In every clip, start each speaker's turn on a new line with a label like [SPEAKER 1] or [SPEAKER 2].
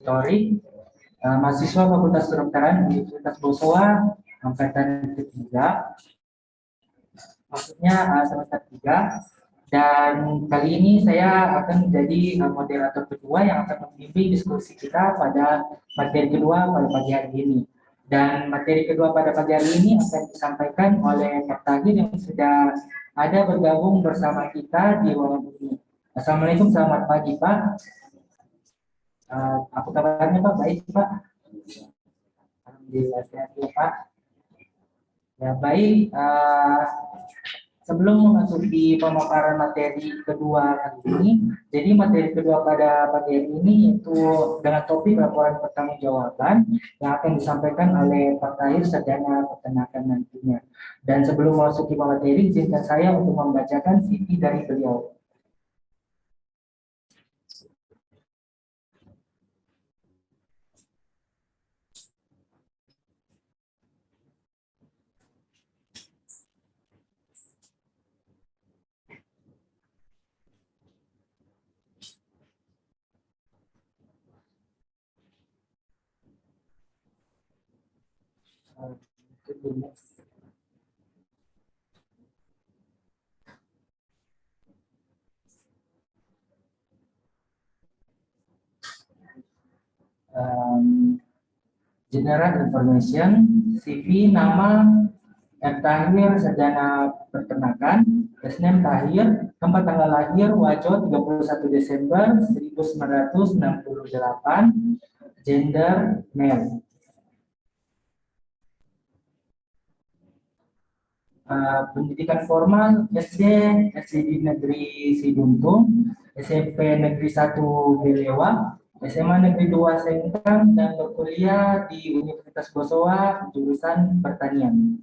[SPEAKER 1] Torik, mahasiswa Fakultas Kedokteran Universitas Bosowa angkatan ketiga, maksudnya semester 3. Dan kali ini saya akan menjadi moderator kedua yang akan membimbing diskusi kita pada materi kedua pada pagi hari ini. Dan materi kedua pada pagi hari ini akan disampaikan oleh Pak Tahir yang sudah ada bergabung bersama kita di ruangan ini. Assalamualaikum, selamat pagi Pak. Apa kabarnya Pak? Baik Pak. Alhamdulillah sehat ya Pak. Ya baik. Sebelum memasuki pemaparan materi kedua kali ini, jadi materi kedua pada pagi hari ini yaitu dengan topik laporan pertanggungjawaban yang akan disampaikan oleh Pak Tahir Sarjana Peternakan nantinya. Dan sebelum memasuki materi, izinkan saya untuk membacakan CV dari beliau. General information, CV, nama Tahir Sarjana Peternakan, name Tahir, tempat tanggal lahir Wajo 31 Desember 1968, gender male. Pendidikan formal SD di Negeri Siduntung, SMP Negeri 1 Belewa, SMA Negeri 2 Sengkang, dan berkuliah di Universitas Bosowa jurusan pertanian.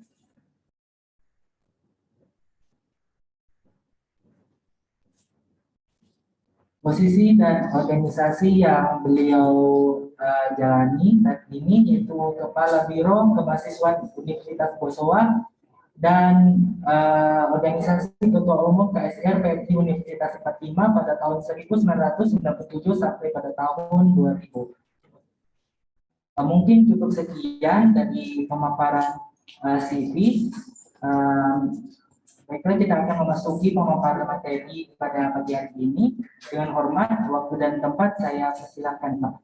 [SPEAKER 1] Posisi dan organisasi yang beliau jalani saat ini yaitu Kepala Biro Kemahasiswaan Universitas Bosowa dan organisasi Ketua Umum KSR PFI Universitas 45 pada tahun 1997 sampai pada tahun 2000. Mungkin cukup sekian dari pemaparan CV. Baiklah, kita akan memasuki pemaparan materi pada pagi hari ini. Dengan hormat, waktu dan tempat saya persilakan Pak.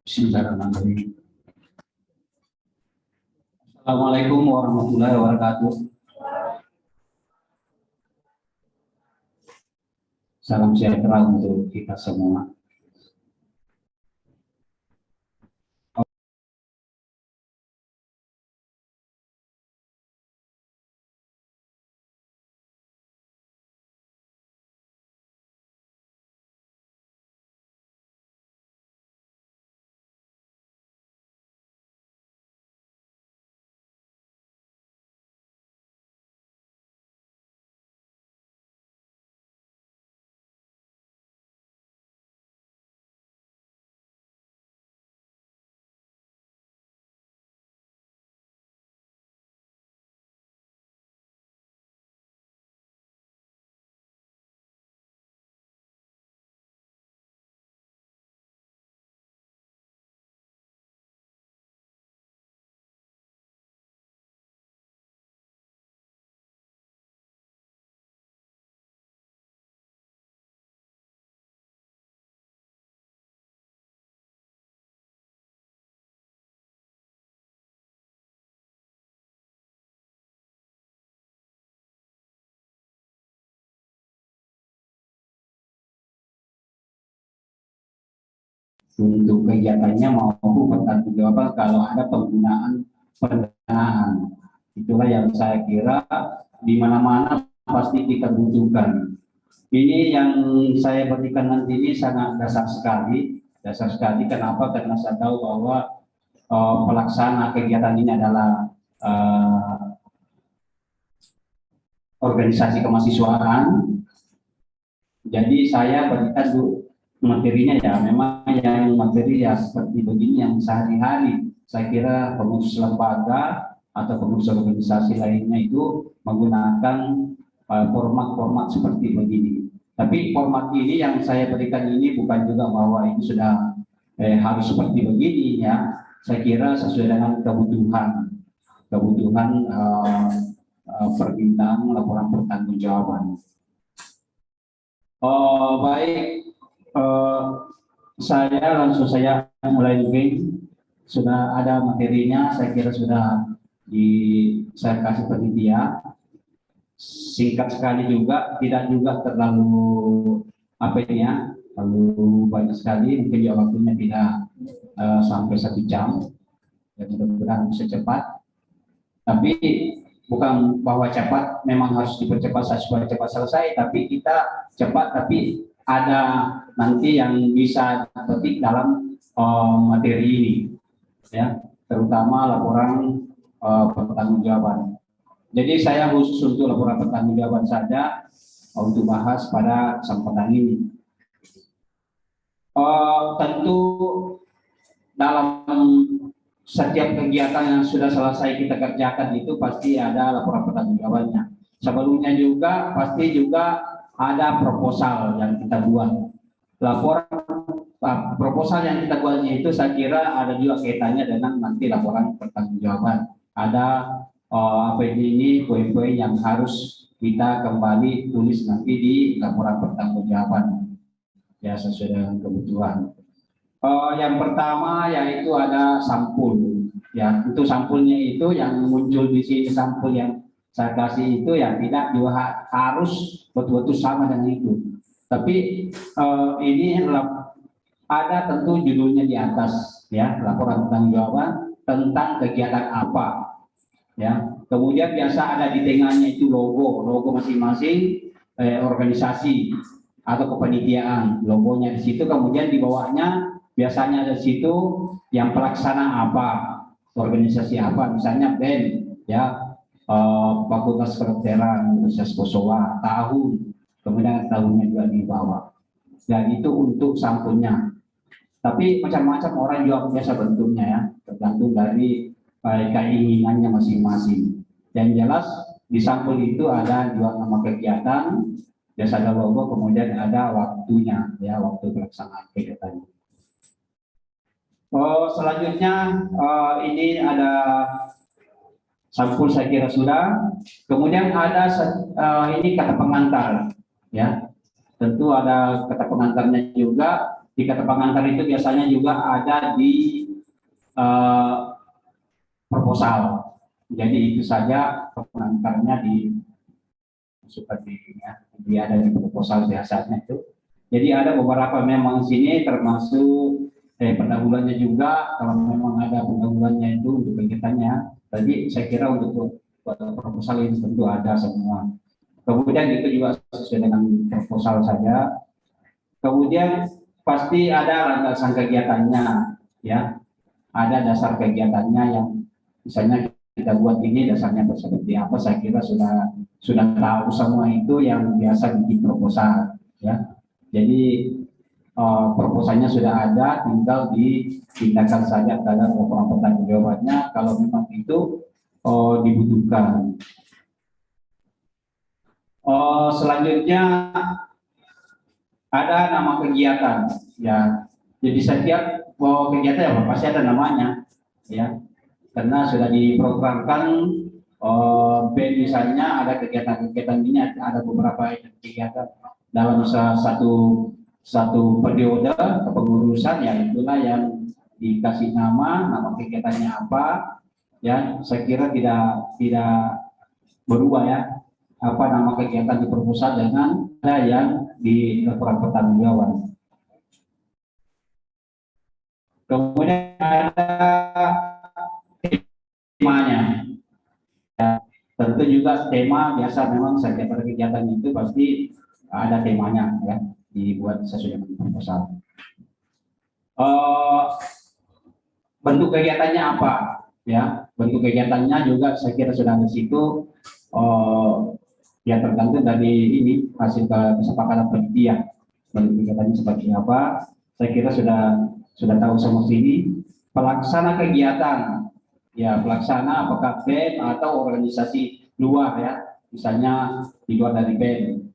[SPEAKER 2] Bismillahirrahmanirrahim. Assalamualaikum warahmatullahi wabarakatuh. Salam sejahtera untuk kita semua. Untuk kegiatannya maupun pertanggungjawaban kalau ada penggunaan pendanaan. Itulah yang saya kira di mana-mana pasti kita butuhkan. Ini yang saya berikan nanti ini sangat dasar sekali. Dasar sekali kenapa? Karena saya tahu bahwa pelaksana kegiatan ini adalah organisasi kemahasiswaan. Jadi saya berikan dulu materinya ya, memang yang materi ya seperti begini yang sehari-hari saya kira pengurus lembaga atau pengurus organisasi lainnya itu menggunakan format-format seperti begini. Tapi format ini yang saya berikan ini bukan juga bahwa ini sudah harus seperti begini ya. Saya kira sesuai dengan kebutuhan permintaan laporan pertanggungjawaban. Baik, saya langsung saya mulai mungkin sudah ada materinya, saya kira sudah saya kasih penitia. Singkat sekali juga, tidak juga terlalu apa ini ya, terlalu banyak sekali, mungkin ya waktunya tidak sampai 1 jam. Ya, mudah-mudahan bisa cepat. Tapi bukan bahwa cepat memang harus dipercepat supaya cepat selesai, tapi kita cepat tapi ada nanti yang bisa petik dalam materi ini, ya, terutama laporan pertanggungjawaban. Jadi saya khusus untuk laporan pertanggungjawaban saja untuk bahas pada kesempatan ini. Tentu dalam setiap kegiatan yang sudah selesai kita kerjakan itu pasti ada laporan pertanggungjawabannya. Sebelumnya juga pasti juga ada proposal yang kita buat. Laporan proposal yang kita buatnya itu saya kira ada juga kaitannya dengan nanti laporan pertanggungjawaban. Ada apa ini poin-poin yang harus kita kembali tulis nanti di laporan pertanggungjawaban ya sesuai dengan kebutuhan. Yang pertama yaitu ada sampul ya, itu sampulnya itu yang muncul di sini, sampul yang saya kasih itu ya tidak juga harus betul-betul sama dengan itu, tapi ini ada tentu judulnya di atas ya, laporan pertanggungjawaban tentang kegiatan apa ya. Kemudian biasa ada di tengahnya itu logo masing-masing organisasi atau kepanitiaan, logonya di situ. Kemudian di bawahnya biasanya ada situ yang pelaksana apa, organisasi apa, misalnya BEM ya, Fakultas Kedokteran Universitas Bosowa tahun, kemudian tahunnya juga di bawah. Dan itu untuk sampulnya. Tapi macam-macam orang juga biasa bentuknya ya, tergantung dari keinginannya masing-masing. Yang jelas di sampul itu ada juga nama kegiatan, biasa ada logo, kemudian ada waktunya ya, waktu pelaksanaan kegiatan. Selanjutnya ini ada sampul, saya kira sudah. Kemudian ada ini kata pengantar ya, tentu ada kata pengantarnya juga. Di kata pengantar itu biasanya juga ada di proposal. Jadi itu saja pengantarnya di seperti ini ya. Jadi ada di proposal biasanya itu. Jadi ada beberapa memang sini termasuk pendahuluannya juga, kalau memang ada pendahuluannya itu untuk kegiatannya. Jadi saya kira untuk proposal ini tentu ada semua. Kemudian itu juga sesuai dengan proposal saja. Kemudian pasti ada landasan kegiatannya ya. Ada dasar kegiatannya yang misalnya kita buat ini dasarnya seperti apa, saya kira sudah tahu semua itu yang biasa bikin proposal ya. Jadi proposalnya sudah ada, tinggal ditindakan saja dalam laporan pertanggungjawabannya kalau memang itu dibutuhkan. Selanjutnya ada nama kegiatan ya. Jadi setiap kegiatan ya pasti ada namanya ya, karena sudah diprogramkan. BEM misalnya ada kegiatan ini, ada beberapa kegiatan dalam satu periode kepengurusan ya, itulah yang dikasih nama kegiatannya apa ya. Saya kira tidak berubah ya, apa nama kegiatan di proposal dengan ada yang di laporan pertanggungjawaban. Kemudian ada temanya ya, tentu juga tema biasa memang setiap kegiatan itu pasti ada temanya ya, dibuat sesuai dengan proposal. Bentuk kegiatannya apa ya, bentuk kegiatannya juga saya kira sudah di situ ya, tergantung dari ini hasil kesepakatan panitia. Bentuk kegiatannya seperti apa, saya kira sudah tahu semua sini. Pelaksana kegiatan ya, pelaksana apakah BEM atau organisasi luar ya, misalnya di luar dari BEM.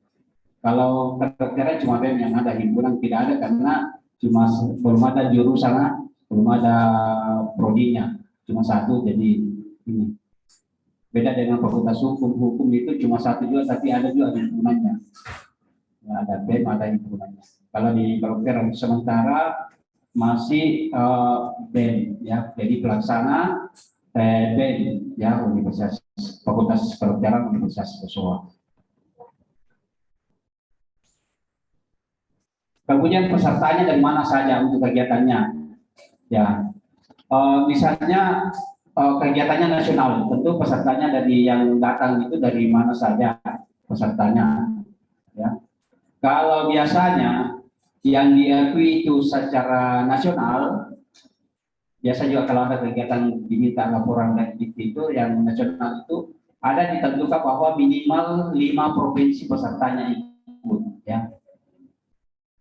[SPEAKER 2] Kalau kira-kira cuma BEM yang ada, himpunan tidak ada karena cuma belum ada jurusan, belum ada prodinya, cuma satu. Jadi ini beda dengan fakultas hukum. Hukum itu cuma satu juga, tapi ada juga himpunannya. Ya, ada BEM, ada himpunannya. Kalau di kedokteran sementara masih BEM, ya, jadi pelaksana BEM, ya, Universitas Fakultas Kedokteran Universitas Bosowa. Kemudian pesertanya dari mana saja untuk kegiatannya, ya. Misalnya kegiatannya nasional, tentu pesertanya dari yang datang itu dari mana saja pesertanya, ya. Kalau biasanya yang diakui itu secara nasional, biasa juga kalau ada kegiatan diminta laporan dari DIKti itu yang nasional itu ada ditentukan bahwa minimal 5 provinsi pesertanya ikut, ya.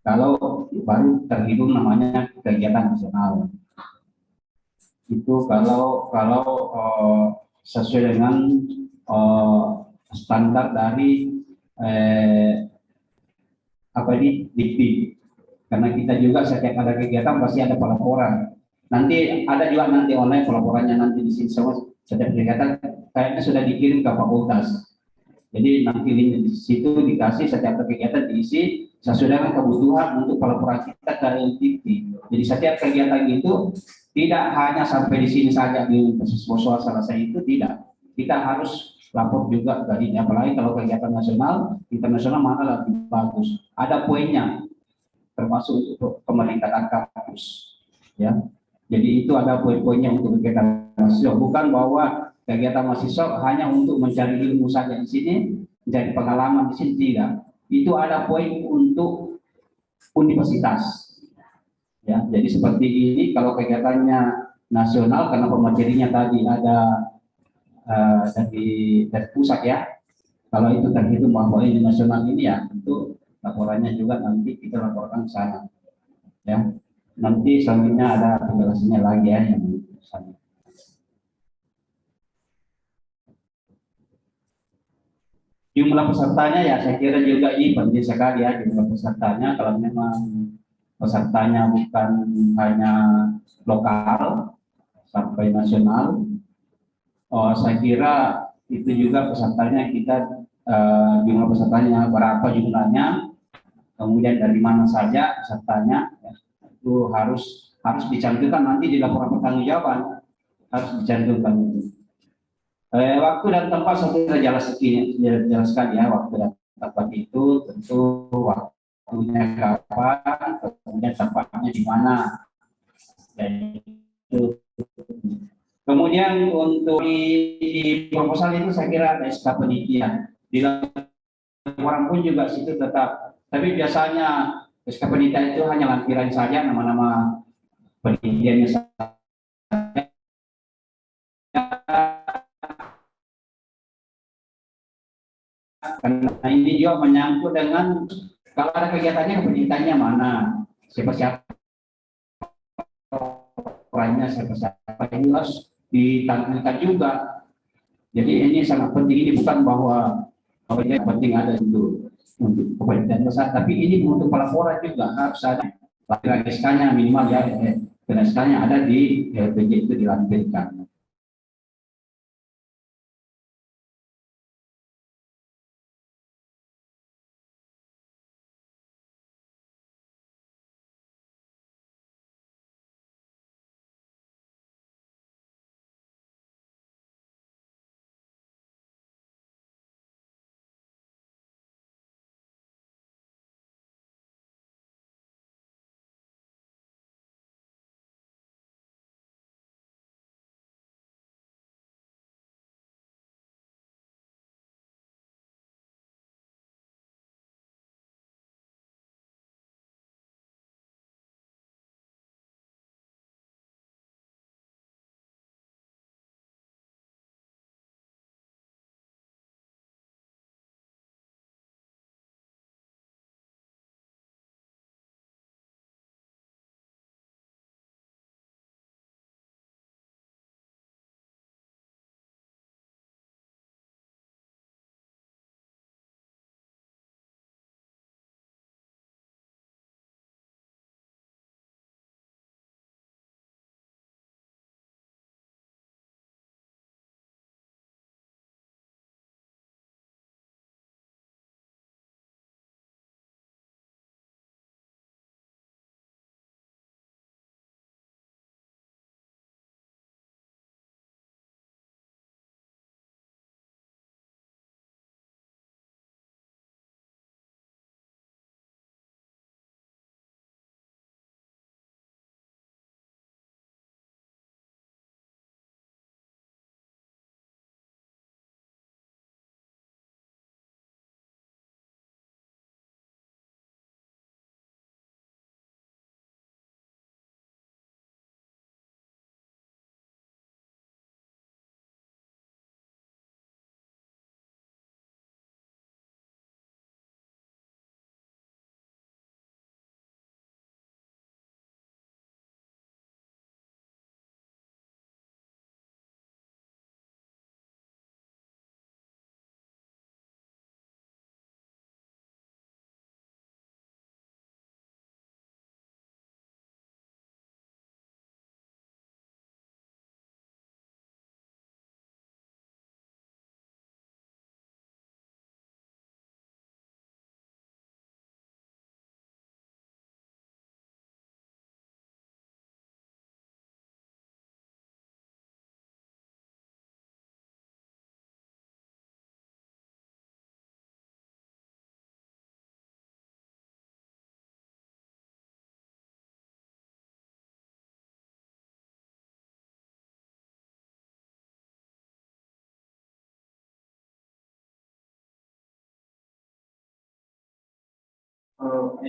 [SPEAKER 2] Kalau baru terhitung namanya kegiatan nasional. Itu kalau kalau sesuai dengan standar dari apa ini DIKti. Karena kita juga setiap ada kegiatan pasti ada pelaporan. Nanti ada juga nanti online pelaporannya nanti di sini semua setiap kegiatan kayaknya sudah dikirim ke fakultas. Jadi nanti di situ dikasih setiap kegiatan diisi sesuai dengan kebutuhan untuk pelaporan kita ke DIKti. Jadi setiap kegiatan itu tidak hanya sampai di sini saja di Universitas Bosowa selesai itu tidak. Kita harus lapor juga dari apalagi kalau kegiatan nasional, internasional mana lebih bagus. Ada poinnya termasuk untuk pemeringkatan kampus, ya. Jadi itu ada poin-poinnya untuk kegiatan mahasiswa, bukan bahwa kegiatan mahasiswa hanya untuk mencari ilmu saja di sini, mencari pengalaman di sini, tidak. Itu ada poin untuk universitas, ya. Jadi seperti ini kalau kegiatannya nasional karena pematerinya tadi ada dari pusat, ya. Kalau itu terhitung bahwa ini nasional ini, ya itu laporannya juga nanti kita laporkan ke sana, ya. Nanti selanjutnya ada penjelasannya lagi, ya, yang sana. Jumlah pesertanya, ya saya kira juga ini penting sekali, ya, jumlah pesertanya. Kalau memang pesertanya bukan hanya lokal sampai nasional, saya kira itu juga pesertanya kita jumlah pesertanya berapa jumlahnya, kemudian dari mana saja pesertanya, ya, itu harus dicantumkan nanti di laporan pertanggungjawaban, harus dicantumkan itu. Waktu dan tempat saya kira jelaskan, ya, waktu dan tempat itu tentu waktunya kapan, kemudian tempatnya di mana. Dan itu. Kemudian untuk di proposal itu saya kira ada SK penelitian. Di laporan pun juga situ tetap. Tapi biasanya SK penelitian itu hanya lampiran saja nama-nama penelitiannya saja. Karena ini juga menyangkut dengan kalau ada kegiatannya penelitiannya mana, siapa-siapa orangnya, siapa-siapa ini harus ditampilkan juga. Jadi ini sangat penting, ini bukan bahwa ini penting ada untuk penelitian besar, tapi ini untuk pelaporan juga harus ada lampiran SK-nya minimal, ya, SK-nya ada di LPJ itu dilampirkan.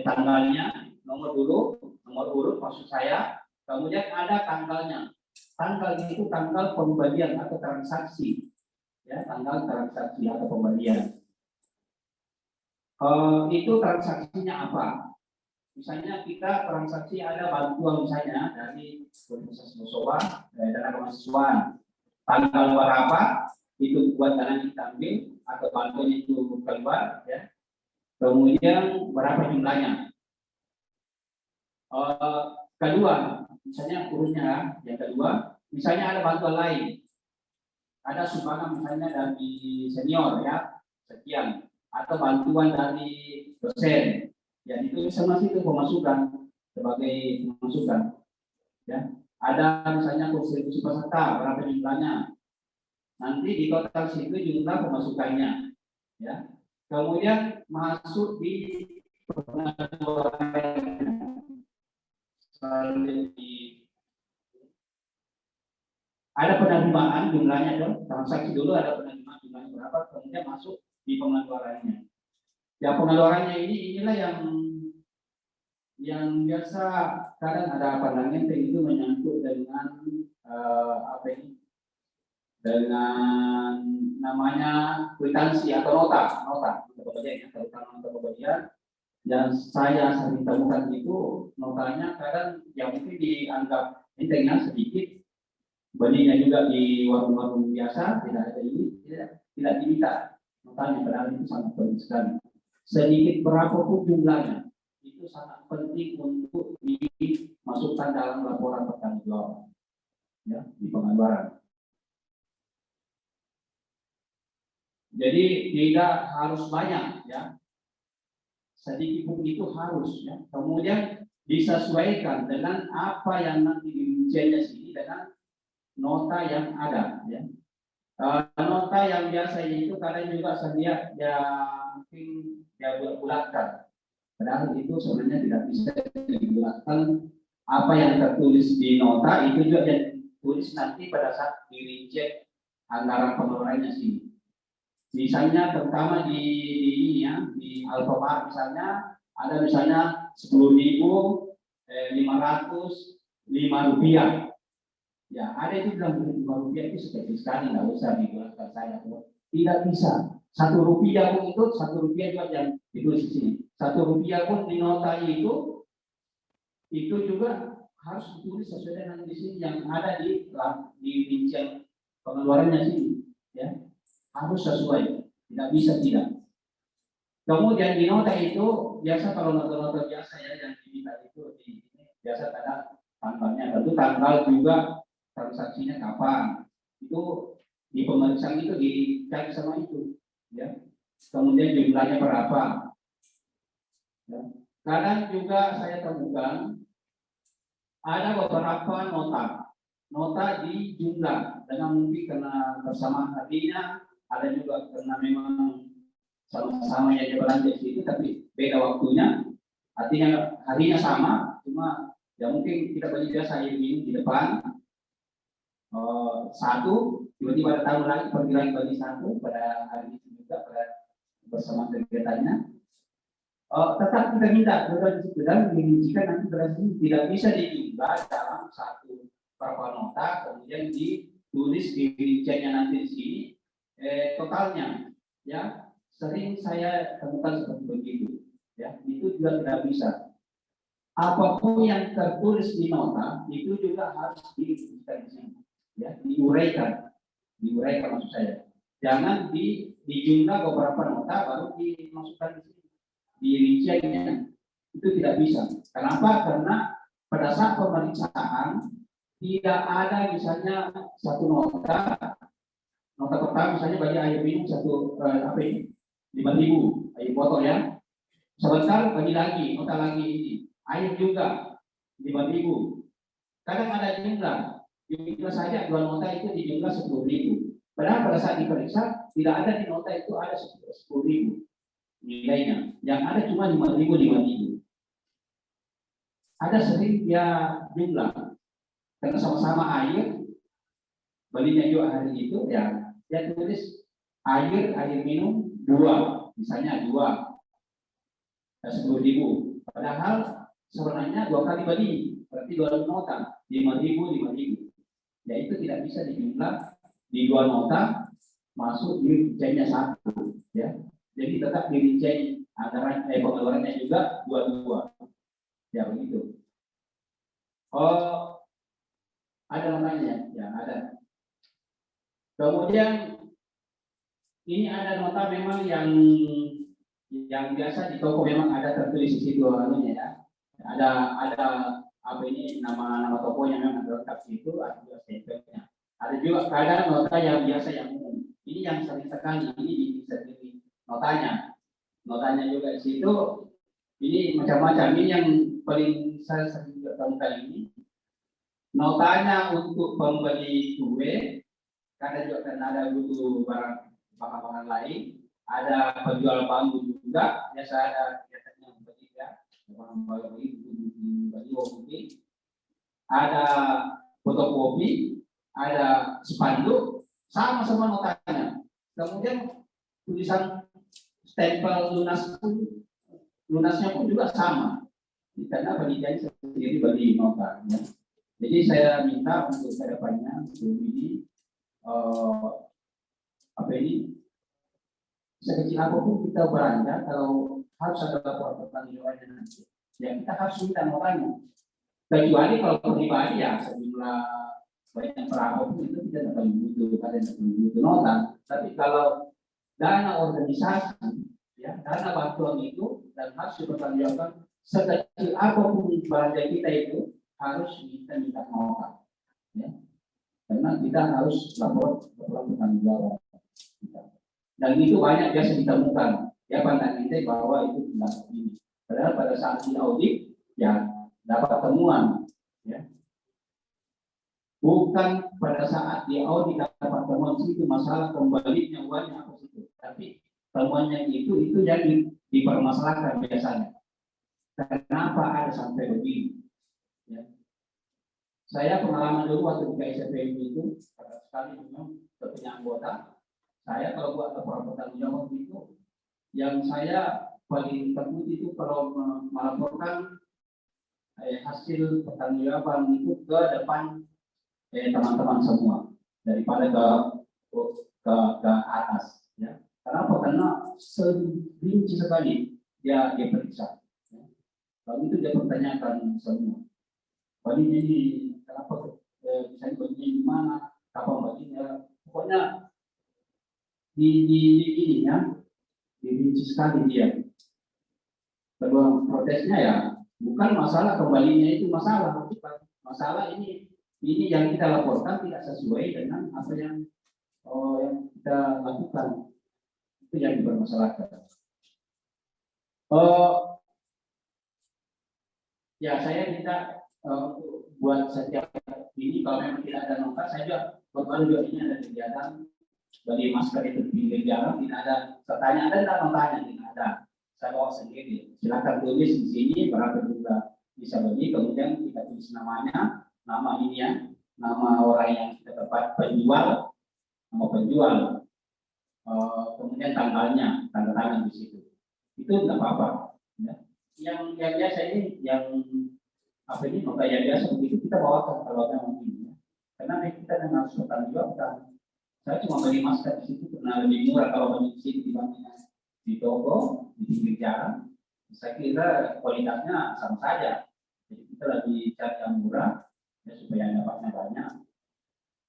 [SPEAKER 2] tanggalnya, nomor urut maksud saya, kemudian ada tanggalnya. Tanggal itu tanggal pembelian atau transaksi, ya, tanggal transaksi atau pembelian. Itu transaksinya apa? Misalnya kita transaksi ada bantuan misalnya dari Universitas Musowa, dana kemahasiswaan. Tanggal berapa itu buat dana kita ambil atau bantuan itu keluar, ya. Kemudian berapa jumlahnya? Kedua, misalnya urutnya, yang kedua, misalnya ada bantuan lain, ada sumbangan misalnya dari senior, ya, sekian, atau bantuan dari dosen, ya, itu sama itu pemasukan sebagai pemasukan, ya. Ada misalnya kontribusi peserta, berapa jumlahnya, nanti di total situ jumlah pemasukannya, ya. Kemudian masuk di ada penerimaan jumlahnya dong, transaksi dulu ada penerimaan jumlahnya berapa, kemudian masuk di pengeluarannya. Ya, pengeluarannya inilah yang biasa kadang ada pandangan itu menyangkut dengan apa ini, dengan namanya kwitansi atau nota pembelian, nota pembelian. Yang saya sering temukan itu notanya kadang yang mungkin dianggap entengnya sedikit, belinya juga di warung-warung biasa, tidak ada ini, tidak diminta notanya, padahal itu sangat penting sekali. Sedikit berapapun jumlahnya, itu sangat penting untuk dimasukkan dalam laporan pertanggungjawaban, ya, di penganggaran. Jadi tidak harus banyak, ya, sedikit pun itu harus, ya. Kemudian disesuaikan dengan apa yang nanti dirinciannya sini dengan nota yang ada, ya. Nota yang biasa itu kadang juga saya ya mungkin ya bulat-bulatkan, padahal itu sebenarnya tidak bisa dibulatkan. Apa yang tertulis di nota itu juga yang ditulis nanti pada saat dirincek anggaran pengeluarannya sini. Misalnya pertama di ini, ya, di Alfamart misalnya ada misalnya 10.505 rupiah. Ya, ada itu bilang 5 rupiah itu sekecil sekali, nggak usah dijelaskan saya. Tidak bisa. 1 rupiah pun itu 1 rupiah juga yang ditulis di sini. 1 rupiah pun di nota itu juga harus ditulis sesuai dengan di sini yang ada di rincian pengeluarannya sini, ya. Harus sesuai, tidak bisa tidak. Kemudian di nota itu biasa kalau nota-nota biasa, ya, yang diminta itu biasa ada tanggalnya, tentu tanggal juga transaksinya kapan, itu di pemeriksaan itu dicari sama itu, ya. Kemudian jumlahnya berapa, ya. Kadang juga saya temukan ada beberapa nota di jumlah dengan mungkin karena bersama harinya, ada juga karena memang sama-sama yang belanja di situ tapi beda waktunya, artinya harinya sama, cuma ya mungkin kita beli biasa ini di depan satu, tiba-tiba ada tamu lagi pergi lagi bagi satu pada hari itu juga pada bersama kegiatannya. Tetap kita minta dan dirincikan nanti berarti tidak bisa dijumlah dalam satu berapa nota kemudian ditulis di rinciannya nanti di sini totalnya, ya. Sering saya temukan seperti begitu, ya. Itu juga tidak bisa. Apapun yang tertulis di nota itu juga harus dituliskan di sini, ya, diuraikan maksud saya. Jangan dijumlah beberapa nota baru dimasukkan di sini di rinciannya, itu tidak bisa. Kenapa? Karena pada saat pemeriksaan tidak ada misalnya satu nota pertama misalnya bagi air minum satu 5.000 air botol, ya. Sebentar bagi lagi nota lagi ini air juga 5.000. Kadang ada jumlah saja dua nota itu di jumlah 10.000. Padahal pada saat diperiksa tidak ada di nota itu ada 10.000 nilainya, yang ada cuma 5.000. Ada sering ya jumlah karena sama-sama air belinya juga hari itu, ya, dia tulis air minum 2 misalnya 2, 10.000. Padahal sebenarnya 2 kali beli, berarti 2 nota, 5.000. Ya itu tidak bisa dijumlah di 2 nota masuk di rinciannya 1, ya. Jadi tetap di rincian antara pengeluarannya juga 22. Ya begitu. Oh, ada namanya, ya ada. Kemudian ini ada nota memang yang biasa di toko memang ada tertulis di situ anunya ya. Ada apa ini nama tokonya memang ada lengkap situ, ada juga stempelnya. Ada juga kadang nota yang biasa yang umum. Ini yang sering sekali ini bisa jadi notanya juga di situ. Ini macam-macam. Ini yang paling saya sering temukan ini. Notanya untuk pembeli kue, kadang juga karena ada butuh barang lain. Ada penjual bambu juga, biasanya bertiga, ada fotokopi, ada spanduk, sama semua notanya. Kemudian tulisan stempel lunasnya pun juga sama, karena penelitian sendiri bagi nota. Ya. Jadi saya minta untuk kedepannya ini sekecil apapun kita belanja, kalau harus ada laporan pertanggungjawaban nanti, ya kita harus minta notanya. Kecuali kalau pribadi ya sejumlah banyak perapapun itu kita tidak butuh nota. Tapi kalau dana organisasi, ya dana bantuan itu dan harus dipertanggungjawabkan, sekecil apapun belanja kita itu harus minta nota. Ya. Karena kita harus laporan pertanggungjawaban. Dan itu banyak biasa ditemukan. Ya pandang kita bahwa itu tidak begini. Padahal pada saat di audit ya dapat temuan. Ya. Bukan pada saat di audit dapat temuan itu masalah kembalinya uangnya apa itu. Tapi temuannya itu yang dipermasalahkan biasanya. Kenapa ada sampai begini? Ya. Saya pengalaman dulu waktu di KSPM itu sekali memang punya anggota. Saya kalau buat laporan pertanggungjawaban itu, yang saya paling takut itu kalau melaporkan hasil pertanggungjawaban itu ke depan teman-teman semua daripada ke atas. Ya. Kenapa? Karena serinci sekali dia periksa. Ya. Lalu itu dia pertanyakan semua. Baginya ini kenapa misalnya baginya di mana? Kapan baginya? Pokoknya di dirinci sekali dia. Kedua protesnya ya bukan masalah kembalinya itu masalah, bukan masalah ini yang kita laporkan tidak sesuai dengan apa yang kita lakukan, itu yang dipermasalahkan. Ya saya minta buat setiap ini kalau memang tidak ada nota, saya juga baru juga ini ada kegiatan bagi masker itu pinggir jalan, tidak ada pertanyaan dan notanya tidak ada. Saya bawa sendiri. Silakan tulis di sini berapa juga bisa beli. Kemudian kita tulis namanya, nama ini ya, nama orang yang kita dapat penjual, nama penjual. Kemudian tanggalnya, tanggal tangan di situ. Itu tidak apa-apa. Ya. Yang biasa ini, yang apa ini nota yang biasa begitu kita bawakan kalau memang ini. Ya. Karena kita harus bertanggung jawab. Saya cuma beli masker di situ karena lebih murah kalau beli di sini dibandingkan di toko di pinggir jalan. Saya kira kualitasnya sama saja. Jadi kita lagi cari yang murah ya, supaya dapatnya banyak.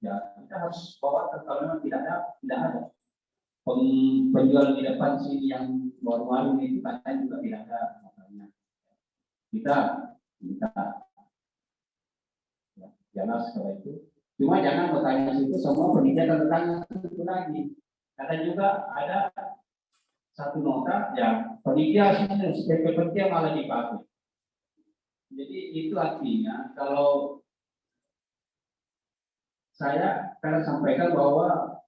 [SPEAKER 2] Ya kita harus bawa kalau memang tidak ada. Penjual di depan sini yang baru-baru itu katanya juga tidak ada makanya. Kita ya, jelas kalau itu. Cuma jangan bertanya situ semua penelitian tentang itu lagi. Karena juga ada satu nota ya penelitian penelitian malah dipakai. Jadi itu artinya kalau saya akan sampaikan bahwa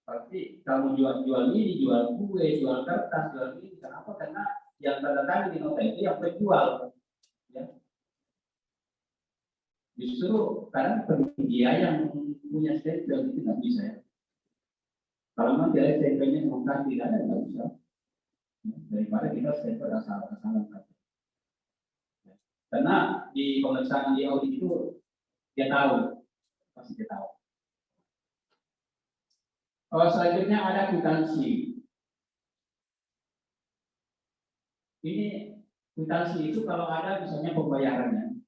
[SPEAKER 2] pasti kalau jual ini, jual kue, jual kertas, jual ini, kenapa? Karena yang tanda tangan di nota itu yang penjual. Ya. Justru kadang penyedia yang punya stempel itu nggak bisa ya. Kalau memang tidak stempelnya mengungkap tidak ada nggak bisa. daripada kita stempel asal-asalan. Karena di pemeriksaan di audit itu dia tahu, pasti dia tahu. Selanjutnya ada kwitansi. Ini kwitansi itu kalau ada misalnya pembayarannya,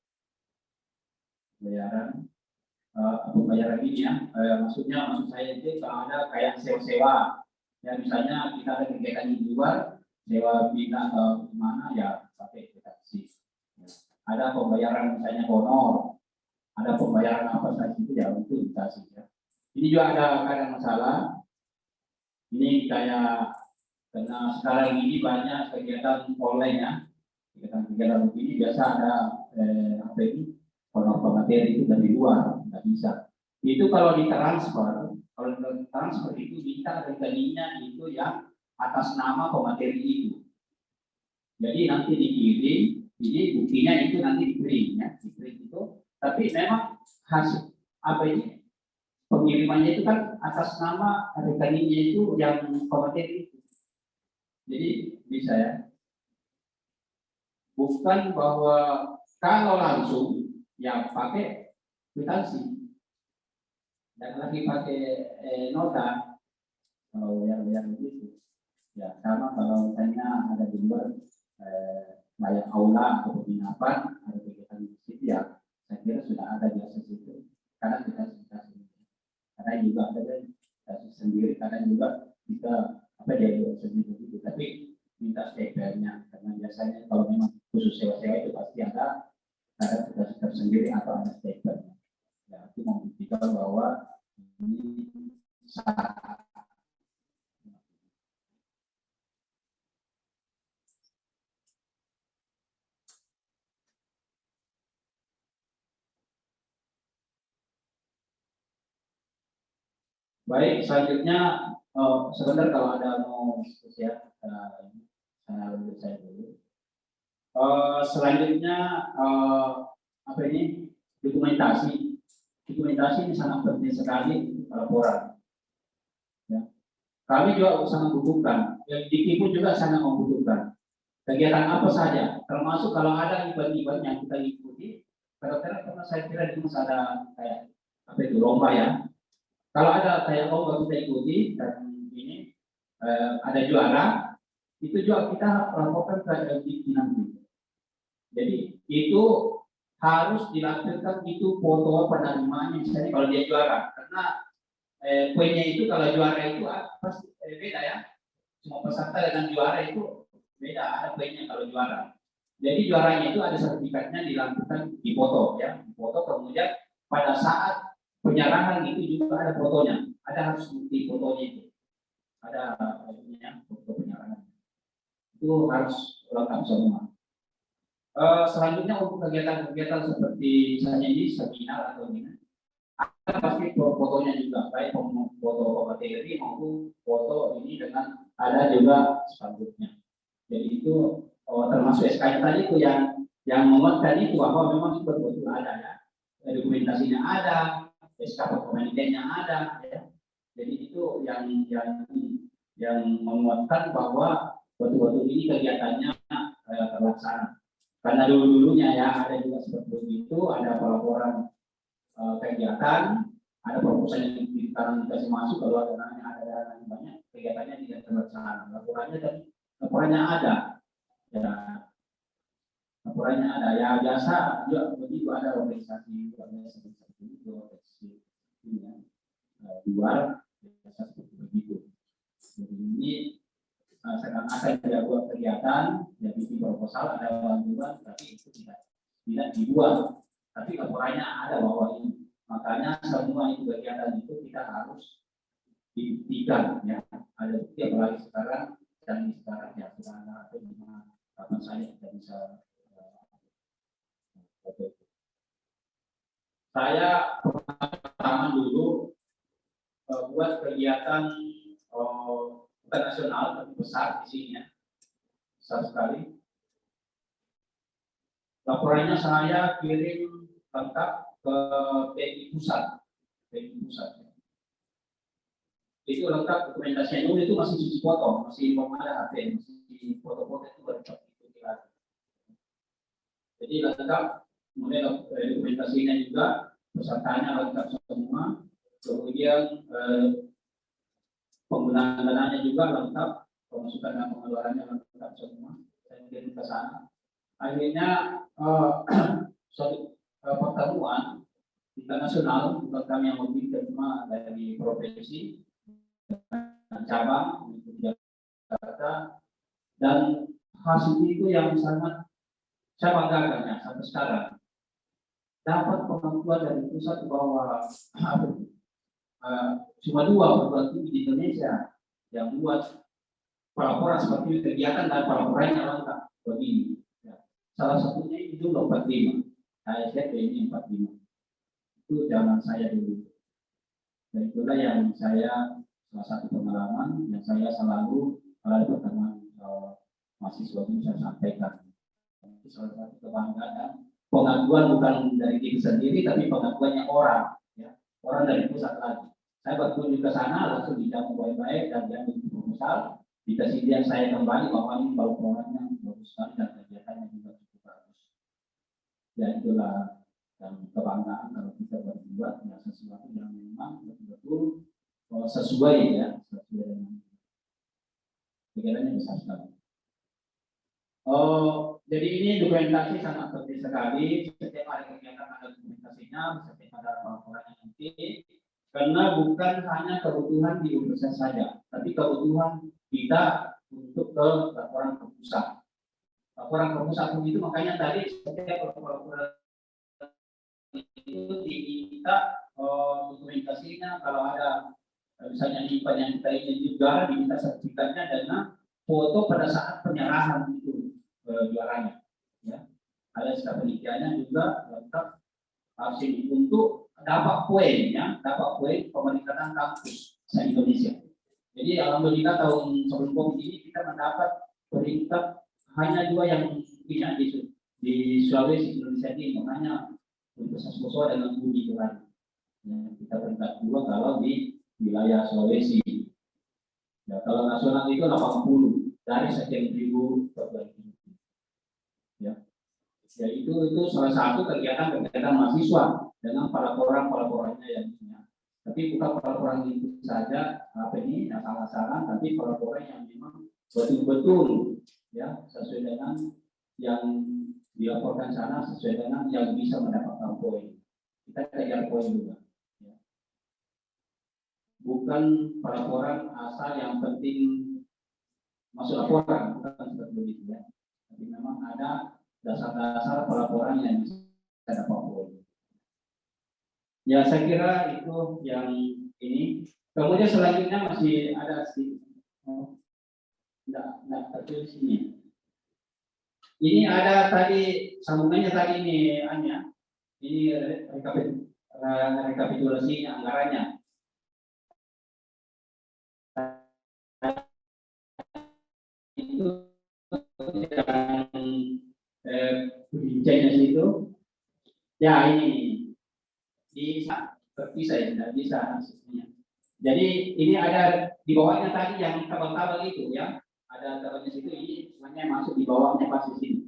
[SPEAKER 2] pembayaran ini ya, maksud saya itu kalau ada kayak sewa-sewa, ya misalnya kita ada kegiatan di luar, sewa bina atau mana ya pakai kwitansi. Ada pembayaran misalnya honor, ada pembayaran apa saja itu ya itu kwitansi ya. Ini juga ada masalah. Ini kayak karena sekarang ini banyak kegiatan online ya, kegiatan begini biasa ada apa ini honor materi itu dari luar nggak bisa. Itu kalau ditransfer itu minta rekeningnya itu yang atas nama pemateri itu. Jadi nanti dikirim, ini buktinya itu nanti dikirim ya, dikirim itu. Tapi memang hasil apa ini pengirimannya itu kan atas nama rekeningnya itu yang pemateri itu. Jadi bisa ya. Bukan bahwa kalau langsung ya pakai kwitansi dan lagi pakai nota kalau yang begitu ya sama kalau misalnya ada di luar banyak aula atau penginapan ada kegiatan di situ ya saya kira sudah ada di akses itu karena kita karena juga ada kasus sendiri karena juga kita apa dia sendiri itu tapi minta stempelnya karena biasanya kalau memang khusus sewa-sewa itu pasti ada tugas tersendiri atau ada stempelnya. Ya, itu membuktikan bahwa ini sah. Baik, selanjutnya sebentar kalau ada mau diskusi ya, saya dulu. Selanjutnya apa ini dokumentasi. Dokumentasi ini sangat penting sekali laporan. Ya. Kami juga sangat membutuhkan, DIKI pun juga sangat membutuhkan. Kegiatan apa saja, termasuk kalau ada event-event yang kita ikuti, kadang-kadang karena saya kira di masa ada kayak apa itu lomba ya. Kalau ada kayak lomba kita ikuti dan ini ada juara, itu juga kita laporkan ke LDP nanti. Jadi itu harus dilakukan itu foto penerimanya misalnya kalau dia juara karena poinnya itu kalau juara itu pasti beda ya semua peserta dengan juara itu beda ada poinnya kalau juara jadi juaranya itu ada sertifikatnya dilakukan di foto ya di foto kemudian pada saat penyerahan itu juga ada fotonya ada harus bukti fotonya itu ada foto penyerahan itu harus lengkap semua. Selanjutnya untuk kegiatan-kegiatan seperti misalnya ini seminar atau ini ada pasti fotonya juga baik foto materi maupun foto ini dengan ada juga spanduknya. Jadi itu termasuk SKS tadi itu yang memuatkan itu bahwa memang itu betul-betul ada ya dokumentasinya ada SK komunikasinya ada ya. Jadi itu yang menguatkan bahwa betul-betul ini kegiatannya terlaksana. Karena dulu-dulunya ya ada juga seperti itu, ada pelaporan kegiatan, ada proposal yang dikasih masuk, kalau ada dana banyak, kegiatannya tidak terlaksana. Laporannya ada, ya laporannya ada. Ya biasa juga begitu ada organisasi seperti itu, ini ya, luar biasa seperti begitu. Jadi ini sedang ada dibuat kegiatan, jadi proposal ada bantuan, tapi itu tidak dibuat, tapi laporannya ada bahwa ini. Makanya semua itu kegiatan itu kita harus dibuktikan ya. Ada bukti apalagi sekarang dan sekarang ya sudah ada kapan saya kita bisa. Saya pertama dulu buat kegiatan bukan nasional tapi besar di sini ya, besar sekali. Laporannya saya kirim lengkap ke PI pusat. itu lengkap dokumentasinya. Dulu itu masih cuci foto, masih belum ada HP, masih foto-foto itu baru itu lagi. Jadi lengkap, kemudian dokumentasinya juga, pesertanya lengkap semua, kemudian penggunaan dananya juga lengkap, pemasukan dan pengeluarannya lengkap semua. Saya kirim ke sana. Akhirnya suatu pertemuan internasional, bukan kami yang membimbing, cuma dari provinsi, cabang di Jakarta, dan hasil itu yang sangat saya banggakan sampai sekarang. Dapat pengakuan dari pusat bahwa cuma 2 perguruan tinggi di Indonesia yang buat pelaporan seperti kegiatan dan pelaporannya lengkap begini. Salah satunya itu 45. ASF ini 45. Itu zaman saya dulu. Dan itulah yang saya salah satu pengalaman yang saya selalu pada pertemuan mahasiswa ini saya sampaikan. Itu salah satu kebanggaan dan pengakuan bukan dari diri sendiri, tapi pengakuannya orang, ya, orang dari pusat lagi. Saya berkunjung ke sana langsung dijamu baik-baik dan dia bikin proposal, dikasih dia saya kembali bahwa ini pelaporannya bagus sekali dan kegiatannya juga cukup bagus. Ya itulah yang kebanggaan kalau kita berbuat ya, sesuatu yang memang betul-betul sesuai ya, sesuai dengan pikirannya besar sekali. Jadi ini dokumentasi sangat penting sekali. Setiap hari kegiatan ada dokumentasinya, setiap ada pelaporannya nanti. Karena bukan hanya kebutuhan di universitas saja, tapi kebutuhan kita untuk ke laporan ke pusat. Laporan ke pusat itu makanya tadi setiap laporan itu diminta dokumentasinya, kalau ada misalnya event yang kita ingin juga diminta sertifikatnya dan foto pada saat penyerahan itu juaranya. Ya. Ada staf penelitiannya juga lengkap hasil untuk dapat poin, ya, dapat poin pemeringkatan kampus se-Indonesia. Jadi alhamdulillah tahun sebelum COVID ini kita mendapat peringkat hanya 2 yang punya di Sulawesi Indonesia ini, makanya Universitas Bosowa dengan Budi itu kan. Ya, kita peringkat 2 kalau di wilayah Sulawesi. Ya, kalau nasional itu 80 dari sekian ribu perguruan tinggi. Ya, itu salah satu kegiatan mahasiswa dengan pelaporannya yang punya. Tapi bukan pelaporan itu saja ini yang salah-salah, tapi pelaporan yang memang betul-betul ya sesuai dengan yang dilaporkan sana, sesuai dengan yang bisa mendapatkan poin. Kita kejar poin juga. Ya. Bukan pelaporan asal yang penting masuk laporan, bukan seperti itu ya. Tapi memang ada dasar-dasar pelaporan yang bisa dapat poin. Ya saya kira itu yang ini. Kemudian selanjutnya masih ada tidak tertulis ini. Ini ada tadi sambungannya tadi ini Anya. Ini rekapitulasi anggarannya. Itu yang rinciannya situ. Ya ini bisa terpisah ya, tidak bisa hasilnya. Jadi ini ada di bawahnya tadi yang tabel-tabel itu ya, ada tabelnya situ, ini semuanya masuk di bawahnya pasti sini.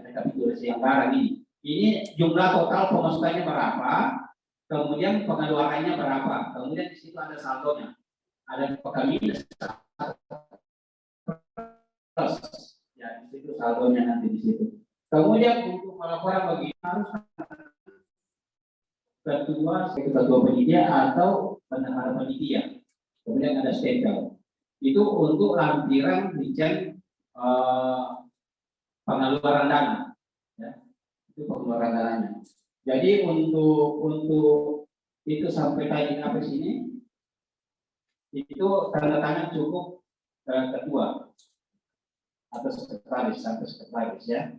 [SPEAKER 2] Rekapitulasi anggaran ini. Ini jumlah total pemasukannya berapa, kemudian pengeluarannya berapa, kemudian di situ ada saldonya, ada minus plus, ya di situ saldonya nanti di situ. Kemudian untuk pelaporan bagi harus ketua panitia atau bendahara panitia. Kemudian ada stempel. Itu untuk lampiran rincian pengeluaran dana. Ya. Itu pengeluaran dananya. Jadi untuk itu sampai tadi apa sini, itu tanda tangan cukup ketua atau sekretaris ya.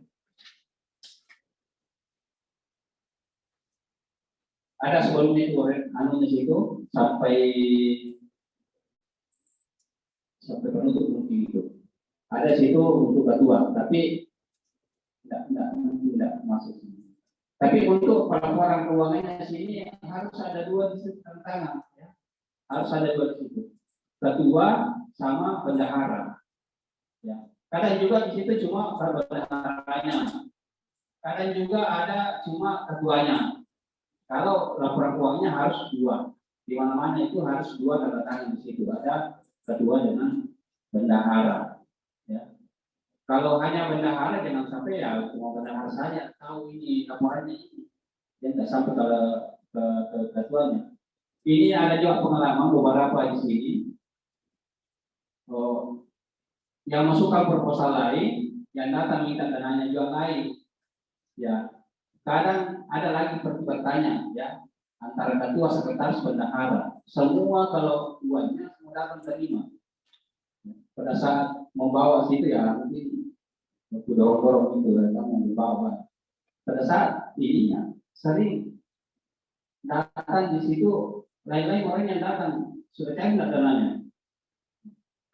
[SPEAKER 2] Ada sebelumnya itu anunya situ sampai penutup itu. Ada situ untuk ketua, tapi tidak masuk sini. Tapi untuk pelaporan keuangannya sini harus ada 2 di tangan, ya. Harus ada 2 di situ. ketua sama bendahara. Ya. Kadang juga di situ cuma bendaharanya. Kadang juga ada cuma ketuanya. Kalau laporan keuangannya harus dua. Di mana-mana itu harus dua tanda tangan di situ. Ada ketua dengan bendahara. Ya. Kalau hanya bendahara jangan sampai ya cuma bendahara saja tahu ini laporannya ini. Dia tidak sampai ke ketuanya. Ini ada juga pengalaman beberapa di sini. Oh, yang masukkan proposal lain, yang datang minta dananya juga lain. Ya, kadang ada lagi pertanyaan ya antara ketua sekretaris bendahara. Semua kalau duanya semua datang terima. Pada saat membawa situ ya mungkin waktu dorong-dorong itu mereka mau membawa. Pada saat ininya sering datang di situ lain-lain orang yang datang sudah cair dananya.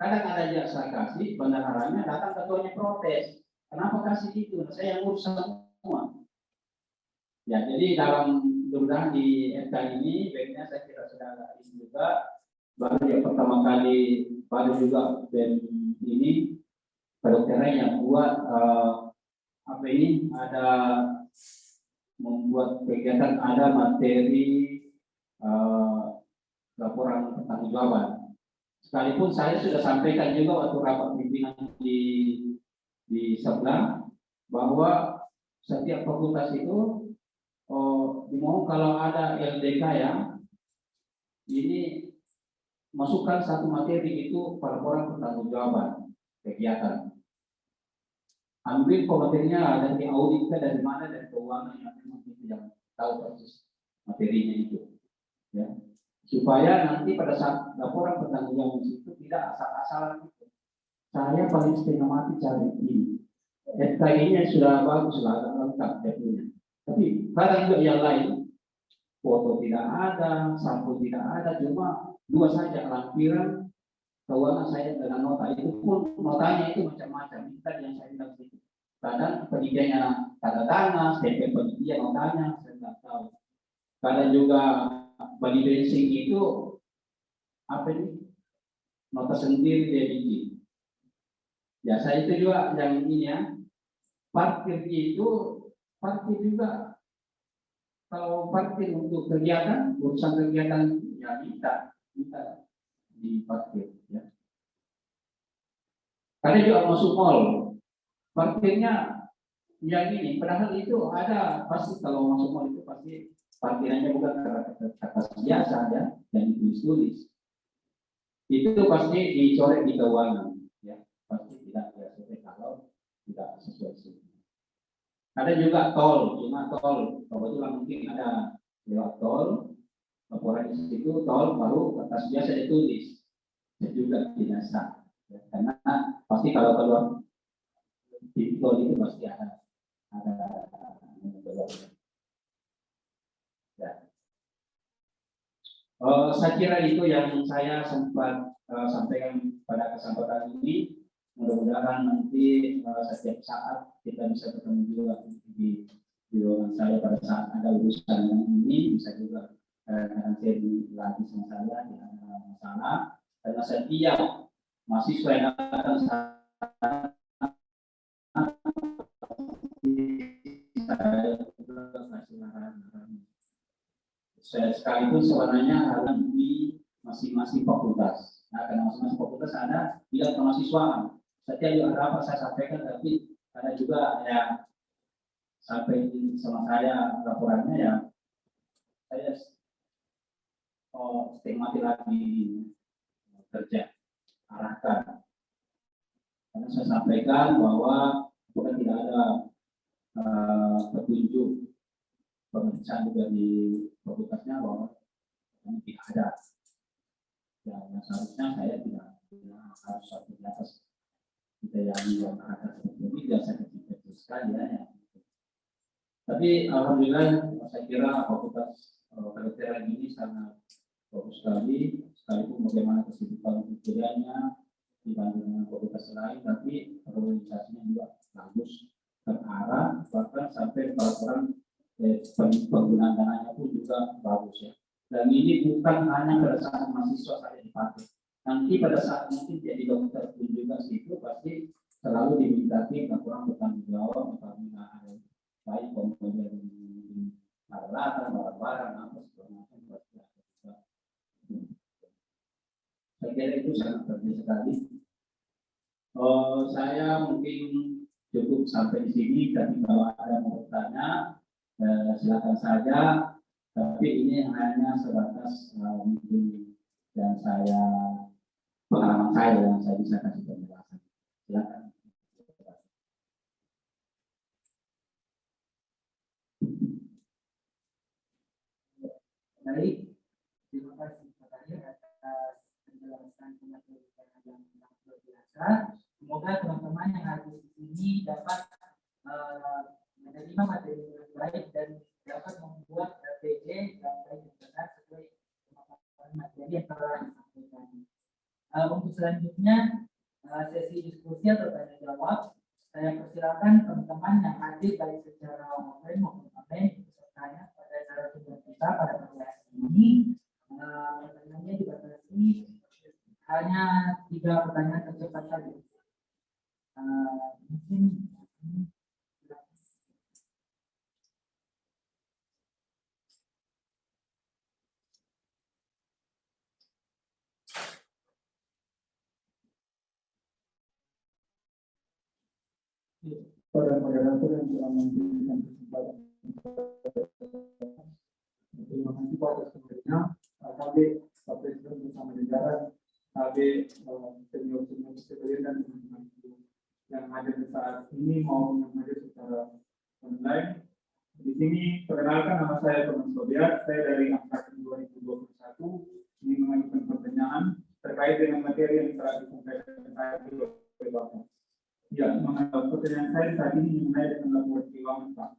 [SPEAKER 2] Kadang ada jaksa kasih bendaharanya datang ketuanya protes. Kenapa kasih itu? Saya yang urus semua. Ya, jadi dalam mudah di MK ini baiknya saya kira sudah ada ini juga. Baru yang pertama kali baru juga BEM ini kedokteran yang buat apa ini ada membuat kegiatan ada materi laporan pertanggungjawaban. Sekalipun saya sudah sampaikan juga waktu rapat pimpinan di sebelah bahwa setiap fakultas itu mau kalau ada LDK ya ini masukkan satu materi itu laporan pertanggungjawaban kegiatan. Ambil materinya dari audit dari mana dari keuangan yang memang itu yang tahu persis materinya itu, ya. Supaya nanti pada saat laporan pertanggungjawaban itu tidak asal-asalan itu. Saya paling setengah mati cari ini. FK ini sudah bagus lah, lengkap punya. Tapi kadang juga yang lain, foto tidak ada, sampul tidak ada, cuma dua saja lampiran keuangan saya dengan nota. Itu pun notanya itu macam-macam. Itu yang saya bilang itu. Kadang penelitiannya tanda tangan, stempel penelitian notanya, saya tidak tahu. Kadang juga body benching itu apa ini nota sendiri dia bikin. Ya saya itu juga yang ini ya parkir itu parkir juga kalau parkir untuk kegiatan urusan kegiatan ya minta di parkir ya. Ada juga masuk mall parkirnya yang ini padahal itu ada pasti kalau masuk mall itu pasti parkirannya bukan kertas biasa ya yang ditulis itu pasti dicoret di keuangan ya pasti tidak sesuai kalau tidak sesuai. Ada juga tol cuma tol kebetulan mungkin ada lewat tol laporan di situ tol baru kertas biasa ditulis itu juga tidak sah ya, karena pasti kalau keluar di tol itu pasti ada ya. Saya kira itu yang saya sempat sampaikan pada kesempatan ini. Mudah-mudahan nanti setiap saat kita bisa bertemu juga di ruangan saya pada saat ada urusan yang ini bisa juga saya dilatih sama saya tidak ada masalah karena setiap mahasiswa yang datang saya sekalipun sebenarnya ada di masing-masing fakultas. Nah, karena masing-masing fakultas ada bidang kemahasiswaan. Setiap juga ada apa saya sampaikan, tapi ada juga ya sampai sama saya laporannya ya saya setengah mati lagi kerja arahkan. Karena saya sampaikan bahwa bukan tidak ada petunjuk pemeriksaan juga di fakultasnya bahwa tidak ada. Ya, seharusnya saya tidak harus satu di atas kita yang akan seperti biasa kecil sekali ya. Tapi alhamdulillah saya kira fakultas kedokteran ini sangat bagus sekali, sekalipun bagaimana kesibukan kuliahnya dibanding dengan fakultas lain, tapi organisasinya juga bagus terarah bahkan sampai peraturan penggunaan dananya pun juga bagus ya. Dan ini bukan hanya pada saat mahasiswa saya dipakai, Nanti pada saat nanti jadi dokter pun juga situ pasti selalu dimintai laporan bertanggung jawab apabila ada baik kemudian peralatan, barang-barang apa segala macam pasti ada. Saya kira itu sangat penting sekali. Saya mungkin cukup sampai di sini, tapi kalau ada yang mau bertanya, silakan saja. Tapi ini hanya sebatas mungkin yang pengalaman saya yang saya bisa kasih penjelasan. Silakan.
[SPEAKER 1] Baik, terima kasih kepada atas penjelasan pematerian yang sangat luar biasa. Semoga teman-teman yang hadir di sini dapat menerima materi yang baik dan dapat membuat RPG yang baik dan benar sesuai materi yang telah disampaikan. Untuk selanjutnya sesi diskusi atau tanya jawab, saya persilakan teman-teman yang hadir baik secara online maupun online bertanya pada cara kita pada kelas ini. Pertanyaannya dibatasi hanya 3 pertanyaan tercepat saja. Mungkin
[SPEAKER 3] pada moderator yang telah memberikan kesempatan. Terima kasih Pak atas pemberiannya. KB Pak Presiden bersama jajaran, KB senior sekalian dan teman-teman yang hadir saat ini maupun yang hadir secara online. Di sini perkenalkan, nama saya Thomas Sobiat, saya dari angkatan 2021 ingin mengajukan pertanyaan terkait dengan materi yang telah disampaikan oleh Bapak. Ya, pertanyaan saya saat ini mengenai dengan laporan keuangan, Pak.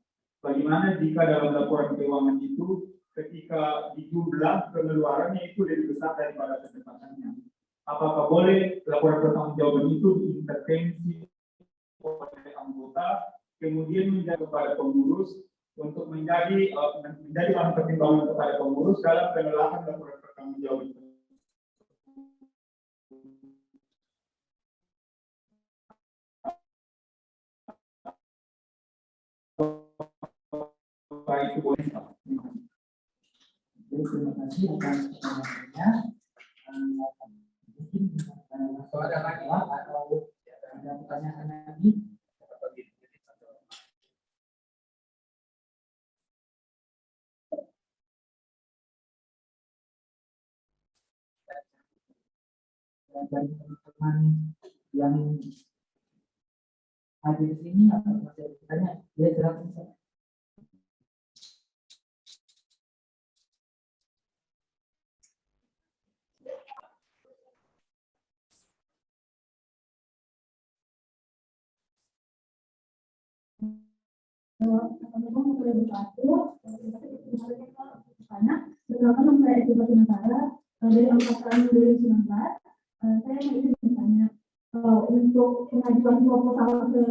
[SPEAKER 3] Bagaimana jika dalam laporan keuangan itu ketika di jumlah pengeluarannya itu lebih besar daripada pendapatannya? Apakah boleh laporan pertanggungjawaban itu diintervensi oleh anggota kemudian menjadi kepada pengurus untuk menjadi bahan pertimbangan kepada pengurus dalam penelahan laporan pertanggungjawaban? Baik, boleh.
[SPEAKER 1] terima kasih atas pertanyaannya. Mungkin ada lagi atau ada pertanyaan lagi? Dan teman-teman yang hadir di sini atau masih bertanya, dia silakan.
[SPEAKER 4] Teman-teman boleh bersatu, karena berdasarkan saya juga sementara dari angkatan 2019, saya ingin bertanya untuk pengajuan proposal ke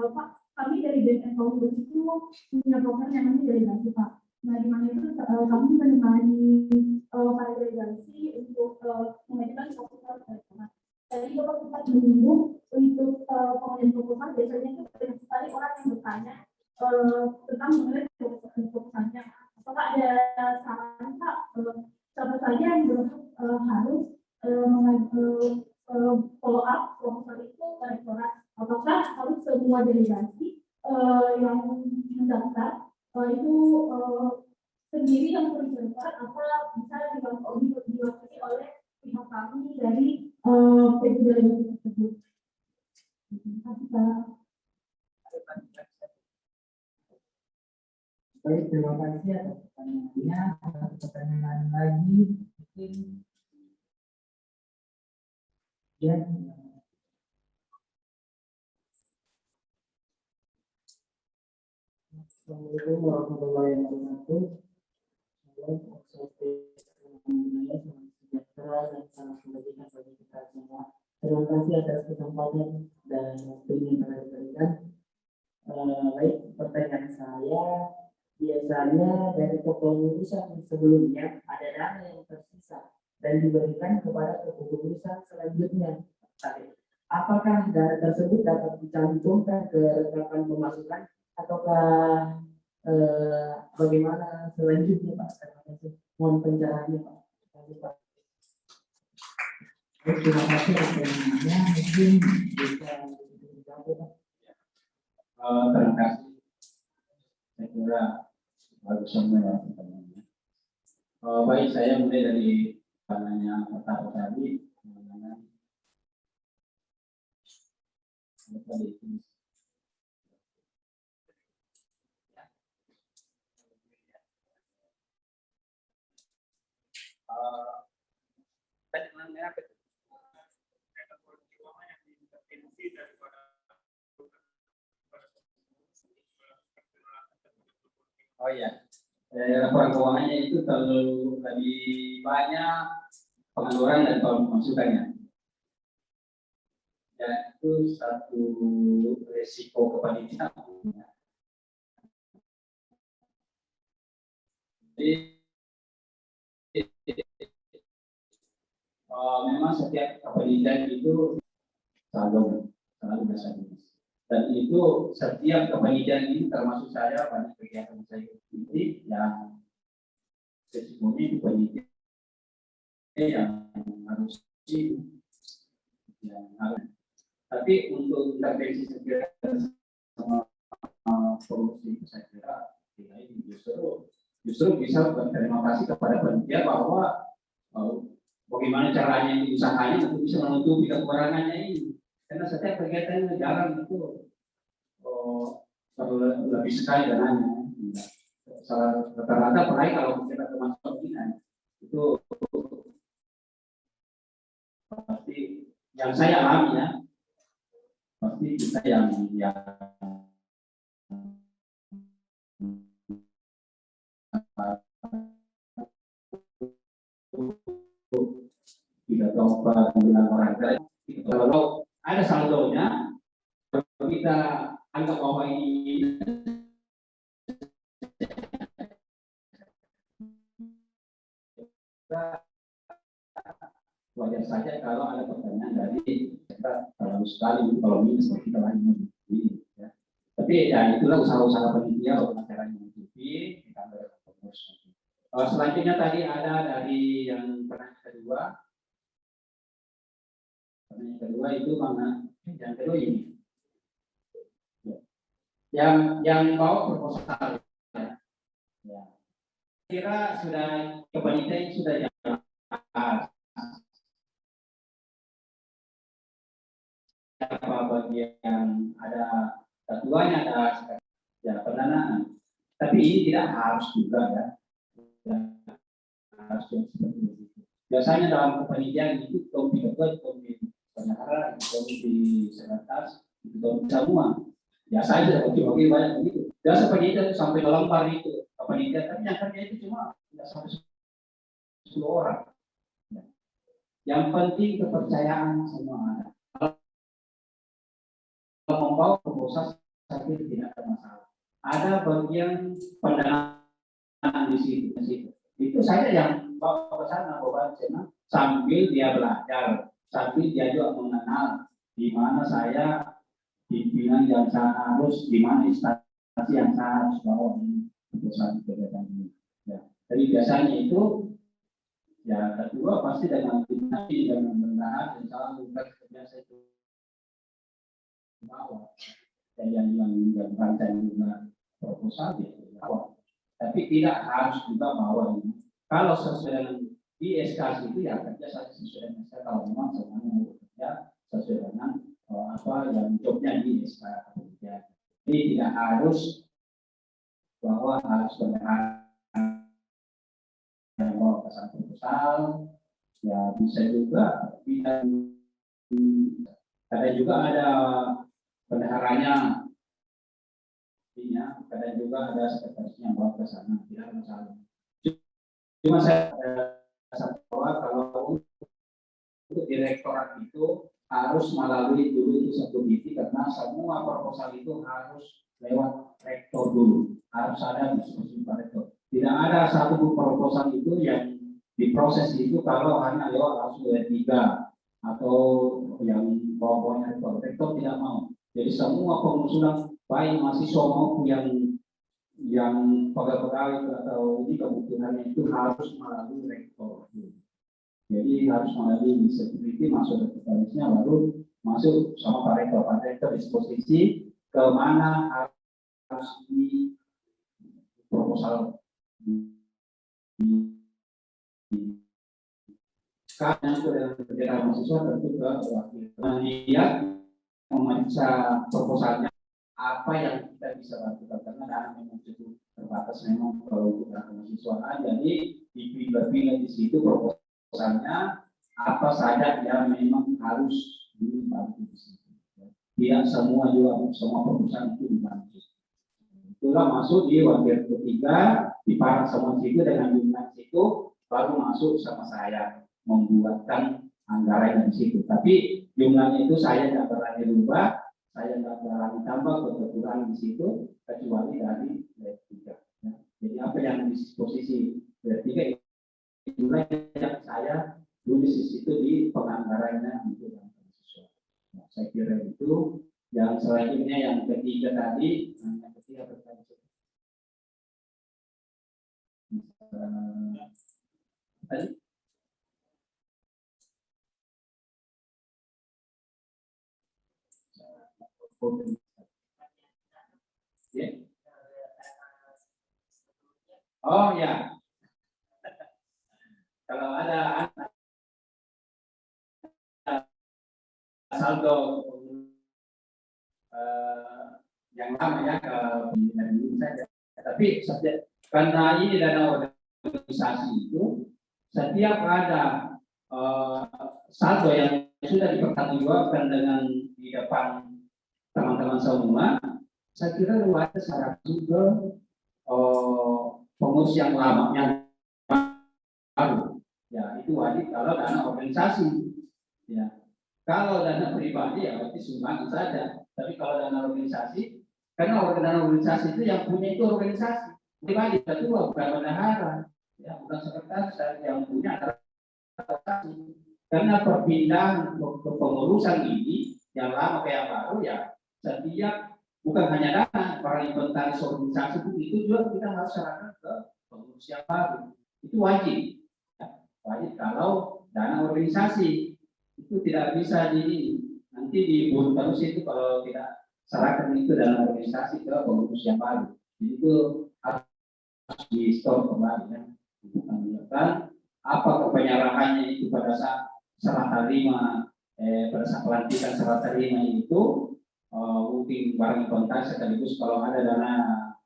[SPEAKER 4] Pak, kami dari BNN tahun itu punya program yang namanya delegasi, Pak. Nah, di mana itu kami menemani para delegasi untuk mengajukan proposal ke Pak. Tadi Bapak sempat menyinggung untuk pengajuan proposal biasanya itu banyak sekali orang yang bertanya tentang mengenai proposalnya. Apakah ada saran Pak siapa saja yang harus follow up proposal itu ke rektorat? Apakah harus semua delegasi yang mendaftar itu sendiri yang perlu rektorat, atau bisa diwakili oleh pihak kami dari delegasi tersebut? Terima kasih Pak.
[SPEAKER 1] Baik, terima kasih atas pertanyaannya. Ada pertanyaan lagi mungkin ya. Assalamualaikum warahmatullahi wabarakatuh. Sejahtera dan salam kebajikan bagi kita semua. Terima kasih atas kesempatan dan waktu yang telah diberikan. Baik, pertanyaan saya, biasanya dari kepengurusan sebelumnya ada dana yang tersisa
[SPEAKER 5] dan diberikan kepada kepengurusan selanjutnya. Apakah dana tersebut dapat dicantumkan ke rekapan pemasukan ataukah bagaimana selanjutnya Pak? Terima kasih. Mohon pencerahannya Pak. Terima kasih, Pak.
[SPEAKER 3] Terima kasih pertanyaannya, mungkin bisa dijawab Pak.
[SPEAKER 2] Terima kasih. Saya kira bagus semua ya pertanyaannya. Baik, saya mulai dari pertanyaan pertama tadi mengenai oh iya, laporan keuangannya itu terlalu lebih banyak pengeluaran dan pemasukannya. Dan itu satu resiko kepanitiaan. Jadi memang setiap kepanitiaan itu selalu berasa. Dan itu setiap kepanitiaan ini termasuk saya banyak kegiatan saya ikuti yang resikonya itu panitia yang harus tapi untuk intervensi segera sama korupsi itu saya kira ini justru bisa berterima kasih kepada panitia bahwa bagaimana caranya usahanya untuk bisa menutupi kekurangannya ini. Karena setiap kegiatan yang jarang itu lebih sekali dananya. Rata-rata peraih kalau kita termasuk ini itu pasti yang saya alami ya, pasti kita yang tidak tahu apa bilang orang lain. Kalau ada saldonya, kita anggap bahwa ini wajar saja kalau ada pertanyaan dari kita terlalu sekali kalau minus seperti kita lagi ya. Tapi ya itulah usaha-usaha panitia untuk caranya menutupi kita berfokus. Selanjutnya tadi ada dari yang pertanyaan kedua itu mana? Yang kedua ini yang bawa proposal ya. Kira sudah kepanitiaan sudah apa bagian ada ketuanya ada ya pendanaan, tapi ini tidak harus juga ya, harus seperti itu. Biasanya dalam kepanitiaan itu komite ketua, komite pendahara, komite sekretaris itu semua biasa aja bagi banyak begitu. Biasa panitia sampai lembar itu kepanitiaan, tapi yang kerja itu cuma tidak sampai 10 orang. Yang penting kepercayaan semua ada. Kalau membawa proposal saya kira tidak ada masalah. Ada bagian pendanaan di situ. Itu saya yang bawa ke sana sambil dia belajar, sambil dia juga mengenal di mana saya pimpinan yang saya harus, di mana instansi yang saya harus bawa ini proposal kegiatan ini. Ya. Jadi biasanya itu ya kedua pasti dengan instansi dan pendanaan dan salah biasa itu bawah dan yang merancang juga proposal itu bawah, tapi tidak harus juga bawah ini. Kalau sesuai dengan di SK itu ya kerja saya sesuai dengan SK kalau memang semuanya mau bekerja sesuai dengan apa yang jobnya di SK kerja. Jadi tidak harus bahwa harus benar yang bawa pesan proposal ya bisa juga bisa ada juga ada bendaharanya, kadang juga ada sekretarisnya yang bawa ke sana, tidak masalah. Cuma saya bahwa kalau untuk direktorat itu harus melalui dulu itu satu divisi karena semua proposal itu harus lewat rektor dulu, harus ada diskusi Pak Rektor. Tidak ada satu proposal itu yang diproses itu kalau hanya lewat langsung D3 atau yang bawah-bawahnya rektor tidak mau. Jadi semua pengusulan baik mahasiswa maupun yang pegawai atau ini kebutuhannya itu harus melalui rektor. Jadi harus melalui security masuk ke teknisnya baru masuk sama Pak Rektor. Pak Rektor disposisi kemana harus di proposal karena itu dengan kegiatan mahasiswa tentu ke wakil. Dia memeriksa proposalnya apa yang kita bisa lakukan karena dana memang cukup terbatas memang kalau untuk mahasiswa. Jadi dipilih-pilih di situ proposalnya apa saja yang memang harus dibantu di situ. Tidak semua juga semua proposal itu dibantu. Itulah masuk di wakil ketiga di para semua situ dengan jumlah situ baru masuk sama saya membuatkan anggaran di situ. Tapi jumlahnya itu saya tidak berani rubah, saya tidak berani tambah kebetulan di situ kecuali dari D3. Ya. Jadi apa yang di posisi D3 itulah yang saya tulis di situ di penganggarannya untuk yang mahasiswa. Nah, saya kira itu yang selanjutnya yang ketiga tadi, yang ketiga berkaitan tadi. Yeah. Oh ya, kalau ada saldo yang lama ya ke pembinaan ini saja. Tapi karena ini dana organisasi itu setiap ada saldo yang sudah dipertanggungjawabkan dengan di depan teman-teman semua, saya kira wajar secara juga pengurus yang lama yang baru, ya itu wajib kalau dana organisasi, ya kalau dana pribadi ya berarti sumbangan saja, tapi kalau dana organisasi, karena dana organisasi itu yang punya itu organisasi pribadi, ketua bukan bendahara, ya bukan sekretaris yang punya adalah organisasi, karena perpindahan kepengurusan ini yang lama ke yang baru ya setiap bukan hanya dana para inventaris organisasi itu juga kita harus serahkan ke pengurus yang baru, itu wajib ya, wajib kalau dana organisasi itu tidak bisa nanti diburu terus itu kalau tidak serahkan itu dana organisasi ke pengurus yang baru, jadi itu harus di store kembali ya, menunjukkan apa penyerahannya itu pada saat serah terima pada saat pelantikan serah terima itu mungkin barang inventaris sekaligus kalau ada dana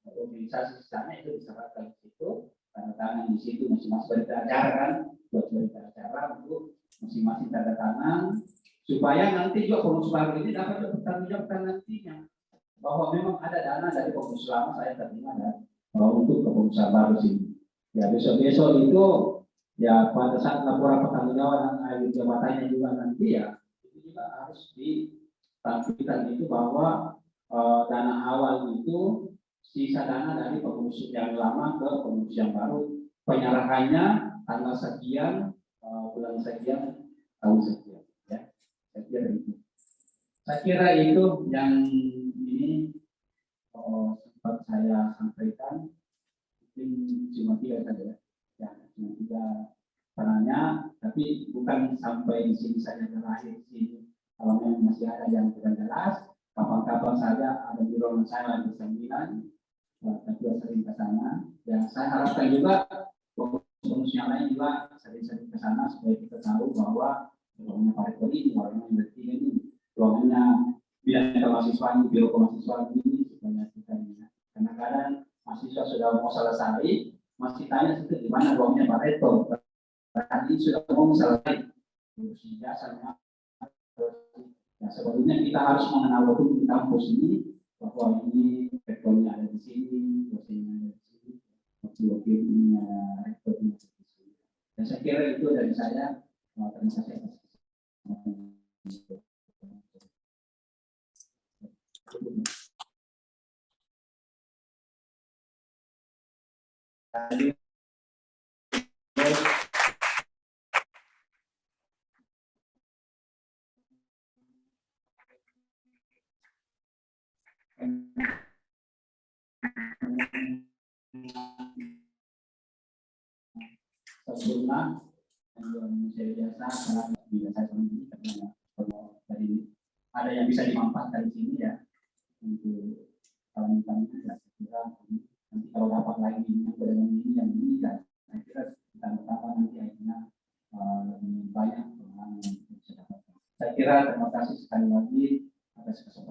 [SPEAKER 2] organisasi sisanya itu diserahkan di situ, tanda tangan di situ masing-masing berita acara kan, buat berita acara untuk masing-masing tanda tangan supaya nanti juga pengurus baru ini dapat bertanggung jawab nantinya bahwa memang ada dana dari pengurus lama saya terima dan untuk kepengurusan baru sini. Ya besok-besok itu ya pada saat laporan pertanggungjawaban jabatannya juga nanti ya itu juga harus ditampilkan itu bahwa dana awal itu sisa dana dari pengurus yang lama ke pengurus yang baru, penyerahannya tanggal sekian, bulan sekian, tahun sekian. Ya, saya kira itu yang ini sempat saya sampaikan, mungkin cuma 3 saja ya, cuma 3 penanya, tapi bukan sampai di sini saja terakhir di sini. Kalau memang masih ada yang tidak jelas, kapan-kapan saja ada di ruangan saya lagi seminar, kedua sering ke sana. Dan saya harapkan juga pengurus yang lain juga sering-sering ke sana supaya kita tahu bahwa ruangannya Pak Rektor ini, ruangannya berarti ini, ruangannya bidang kemahasiswaan, biro kemahasiswaan ini supaya kita lihat. Kadang-kadang mahasiswa sudah mau selesai, masih tanya itu di mana ruangnya Pak Rektor. Tadi sudah mau selesai, urusi jasanya. Nah, sebetulnya kita harus mengenal betul di kampus ini bahwa ini rektornya ada di sini, dosennya ada di sini, wakil-wakilnya rektornya ada di sini. Dan saya kira itu dari saya. Terima kasih atas Sempurna yang saya biasa karena saya sendiri karena dari ada yang bisa dimanfaatkan di sini ya untuk kalau misalnya ya saya kira nanti kalau dapat lagi dengan ini yang ini ya saya kira kita bertambah nanti akhirnya lebih banyak pengalaman yang bisa dapatkan. Saya kira terima kasih sekali lagi atas kesempatan.